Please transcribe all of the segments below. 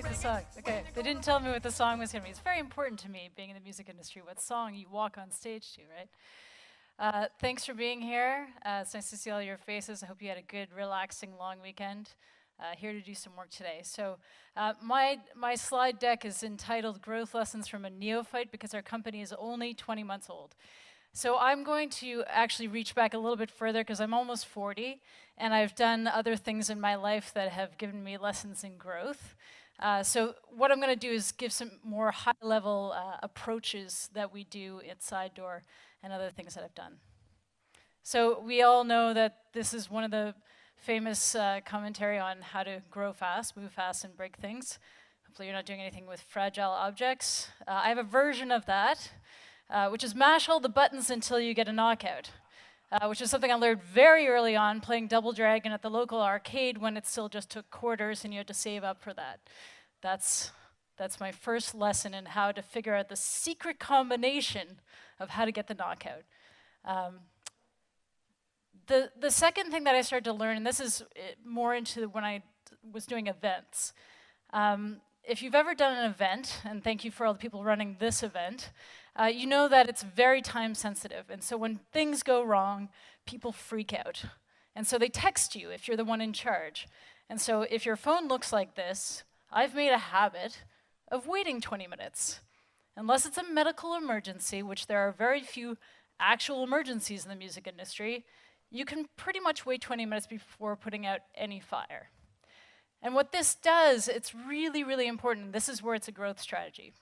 like the song. Okay, they didn't tell me what the song was going to be. It's very important to me, being in the music industry, what song you walk on stage to, right? Thanks for being here. It's nice to see all your faces. I hope you had a good, relaxing, long weekend. Here to do some work today. So my slide deck is entitled Growth Lessons from a Neophyte because our company is only 20 months old. So I'm going to actually reach back a little bit further because I'm almost 40 and I've done other things in my life that have given me lessons in growth. So what I'm going to do is give some more high-level approaches that we do at Side Door and other things that I've done. So we all know that this is one of the famous commentary on how to grow fast, move fast, and break things. Hopefully you're not doing anything with fragile objects. I have a version of that, which is mash all the buttons until you get a knockout, which is something I learned very early on playing Double Dragon at the local arcade when it still just took quarters and you had to save up for that. That's my first lesson in how to figure out the secret combination of how to get the knockout. The second thing that I started to learn, and this is more into when I was doing events. If you've ever done an event, and thank you for all the people running this event, you know that it's very time sensitive. And so when things go wrong, people freak out. And so they text you if you're the one in charge. And so if your phone looks like this, I've made a habit of waiting 20 minutes. Unless it's a medical emergency, which there are very few actual emergencies in the music industry, you can pretty much wait 20 minutes before putting out any fire. And what this does, it's really, really important. This is where it's a growth strategy.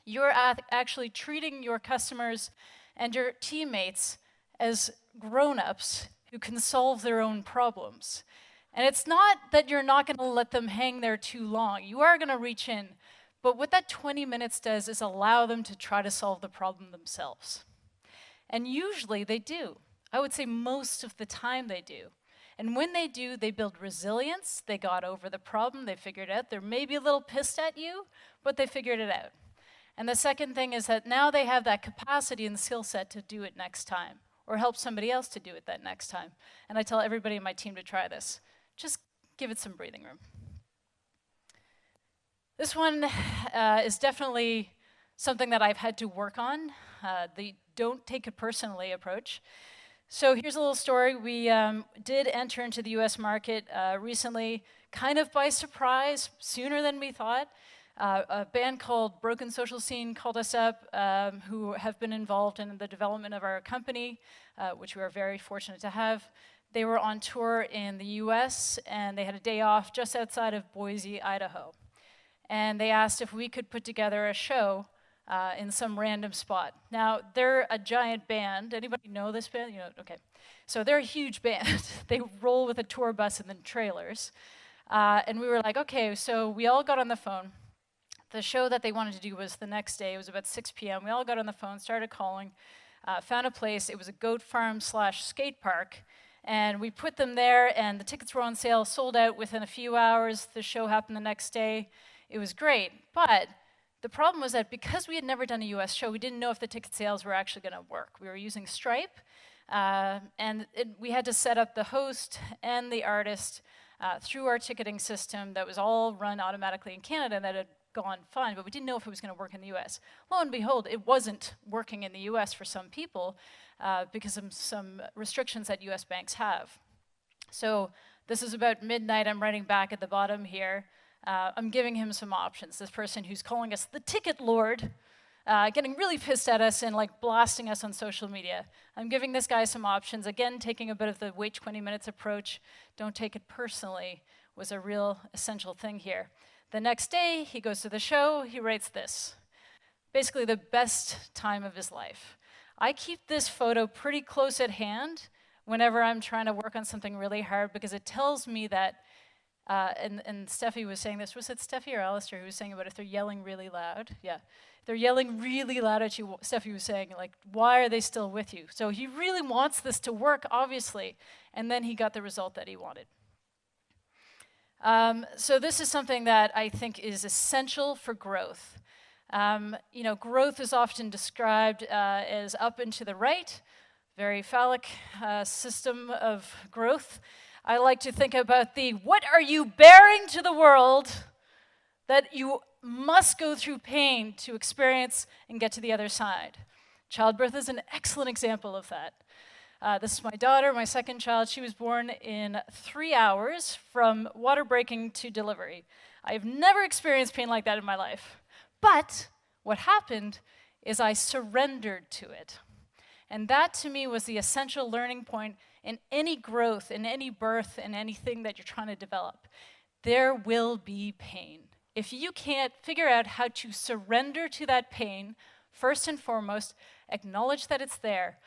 You're actually treating your customers and your teammates as grown-ups who can solve their own problems. And it's not that you're not going to let them hang there too long. You are going to reach in. But what that 20 minutes does is allow them to try to solve the problem themselves. And usually they do. I would say most of the time they do. And when they do, they build resilience. They got over the problem. They figured it out. They're maybe a little pissed at you, but they figured it out. And the second thing is that now they have that capacity and skill set to do it next time or help somebody else to do it that next time. And I tell everybody in my team to try this. Just give it some breathing room. This one is definitely something that I've had to work on, the don't take it personally approach. So here's a little story. We did enter into the US market recently, kind of by surprise, sooner than we thought. A band called Broken Social Scene called us up, who have been involved in the development of our company, which we are very fortunate to have. They were on tour in the US, and they had a day off just outside of Boise, Idaho. And they asked if we could put together a show in some random spot. Now, they're a giant band. Anybody know this band? You know, okay. So they're a huge band. They roll with a tour bus and then trailers. And we were like, okay, so we all got on the phone. The show that they wanted to do was the next day. It was about 6 p.m. We all got on the phone, started calling, found a place. It was a goat farm / skate park. And we put them there, and the tickets were on sale, sold out within a few hours. The show happened the next day. It was great. But the problem was that because we had never done a US show, we didn't know if the ticket sales were actually going to work. We were using Stripe, and we had to set up the host and the artist through our ticketing system that was all run automatically in Canada that had gone fine, but we didn't know if it was going to work in the US. Lo and behold, it wasn't working in the US for some people because of some restrictions that US banks have. So this is about midnight. I'm writing back at the bottom here. I'm giving him some options. This person who's calling us the ticket lord, getting really pissed at us and like blasting us on social media. I'm giving this guy some options. Again, taking a bit of the wait 20 minutes approach, don't take it personally, was a real essential thing here. The next day, he goes to the show, he writes this. Basically the best time of his life. I keep this photo pretty close at hand whenever I'm trying to work on something really hard because it tells me that and Steffi was saying this. Was it Steffi or Alistair who was saying about if they're yelling really loud? Yeah. If they're yelling really loud at you, Steffi was saying, like, why are they still with you? So he really wants this to work, obviously. And then he got the result that he wanted. So this is something that I think is essential for growth. You know, growth is often described as up and to the right, very phallic system of growth. I like to think about the what are you bearing to the world that you must go through pain to experience and get to the other side. Childbirth is an excellent example of that. This is my daughter, my second child. She was born in 3 hours from water breaking to delivery. I've never experienced pain like that in my life. But what happened is I surrendered to it. And that, to me, was the essential learning point in any growth, in any birth, in anything that you're trying to develop. There will be pain. If you can't figure out how to surrender to that pain, first and foremost, acknowledge that it's there,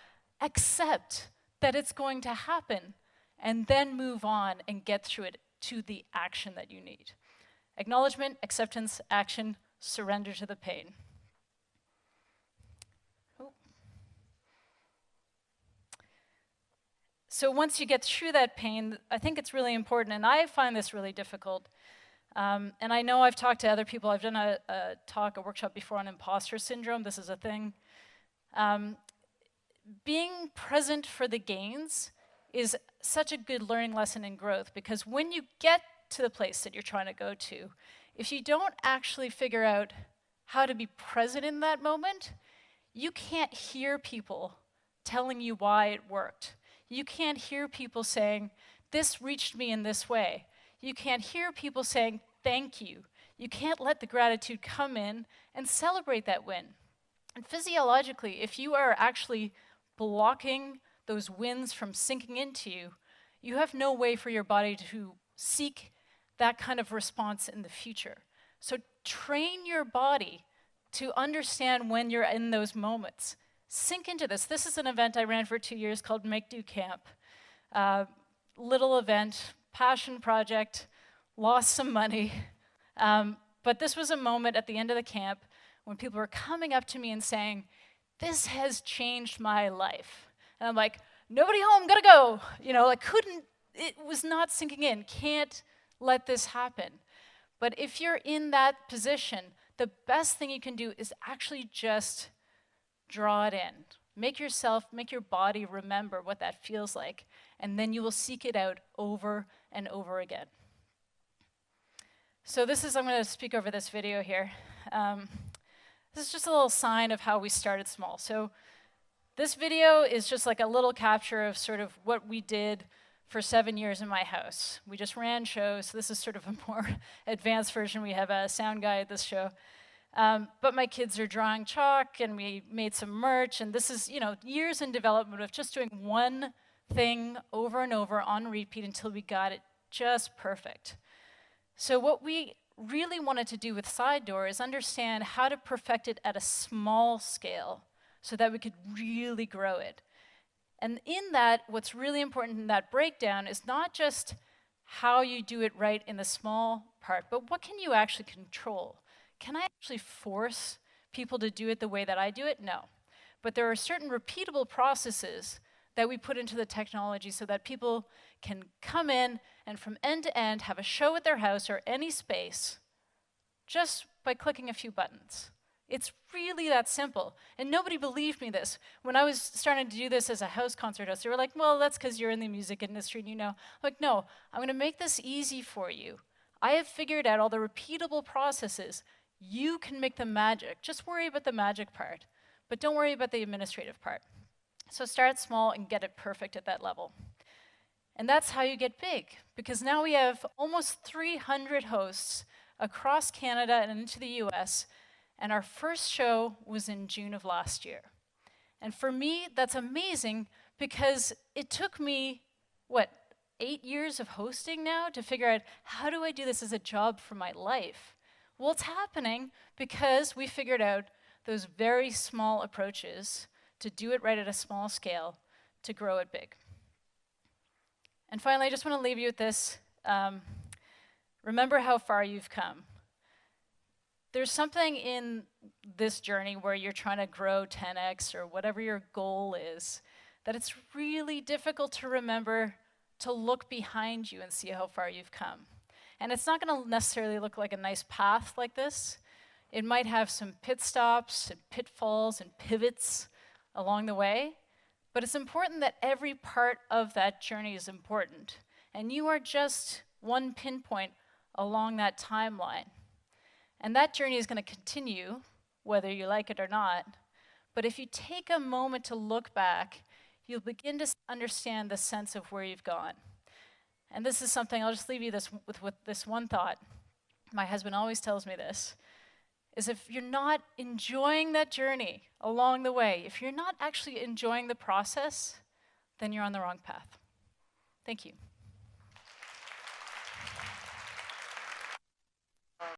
accept that it's going to happen, and then move on and get through it to the action that you need. Acknowledgement, acceptance, action, surrender to the pain. So once you get through that pain, I think it's really important, and I find this really difficult. And I know I've talked to other people. I've done a workshop before on imposter syndrome. This is a thing. Being present for the gains is such a good learning lesson in growth, because when you get to the place that you're trying to go to, if you don't actually figure out how to be present in that moment, you can't hear people telling you why it worked. You can't hear people saying, this reached me in this way. You can't hear people saying, thank you. You can't let the gratitude come in and celebrate that win. And physiologically, if you are actually blocking those wins from sinking into you, you have no way for your body to seek that kind of response in the future. So train your body to understand when you're in those moments. Sink into this. This is an event I ran for 2 years called Make Do Camp. Little event, passion project, lost some money. But this was a moment at the end of the camp when people were coming up to me and saying, this has changed my life. And I'm like, nobody home, gotta go. You know, it was not sinking in. Can't let this happen. But if you're in that position, the best thing you can do is actually just draw it in. Make your body remember what that feels like, and then you will seek it out over and over again. So I'm going to speak over this video here. This is just a little sign of how we started small. So this video is just like a little capture of sort of what we did for 7 years in my house. We just ran shows, so this is sort of a more advanced version. We have a sound guy at this show. But my kids are drawing chalk, and we made some merch, and this is, years in development of just doing one thing over and over on repeat until we got it just perfect. So what we really wanted to do with Side Door is understand how to perfect it at a small scale so that we could really grow it. And in that, what's really important in that breakdown is not just how you do it right in the small part, but what can you actually control? Can I actually force people to do it the way that I do it? No. But there are certain repeatable processes that we put into the technology so that people can come in and from end to end have a show at their house or any space just by clicking a few buttons. It's really that simple. And nobody believed me this. When I was starting to do this as a house concert host, they were like, well, that's because you're in the music industry and you know. I'm like, no, I'm going to make this easy for you. I have figured out all the repeatable processes. You can make the magic. Just worry about the magic part, but don't worry about the administrative part. So start small and get it perfect at that level. And that's how you get big, because now we have almost 300 hosts across Canada and into the US, and our first show was in June of last year. And for me, that's amazing because it took me, 8 years of hosting now to figure out how do I do this as a job for my life? Well, it's happening because we figured out those very small approaches to do it right at a small scale to grow it big. And finally, I just want to leave you with this. Remember how far you've come. There's something in this journey where you're trying to grow 10x or whatever your goal is, that it's really difficult to remember to look behind you and see how far you've come. And it's not going to necessarily look like a nice path like this. It might have some pit stops and pitfalls and pivots along the way, but it's important that every part of that journey is important. And you are just one pinpoint along that timeline. And that journey is going to continue, whether you like it or not. But if you take a moment to look back, you'll begin to understand the sense of where you've gone. And this is something, I'll just leave you with this one thought. My husband always tells me this, is if you're not enjoying that journey along the way, if you're not actually enjoying the process, then you're on the wrong path. Thank you.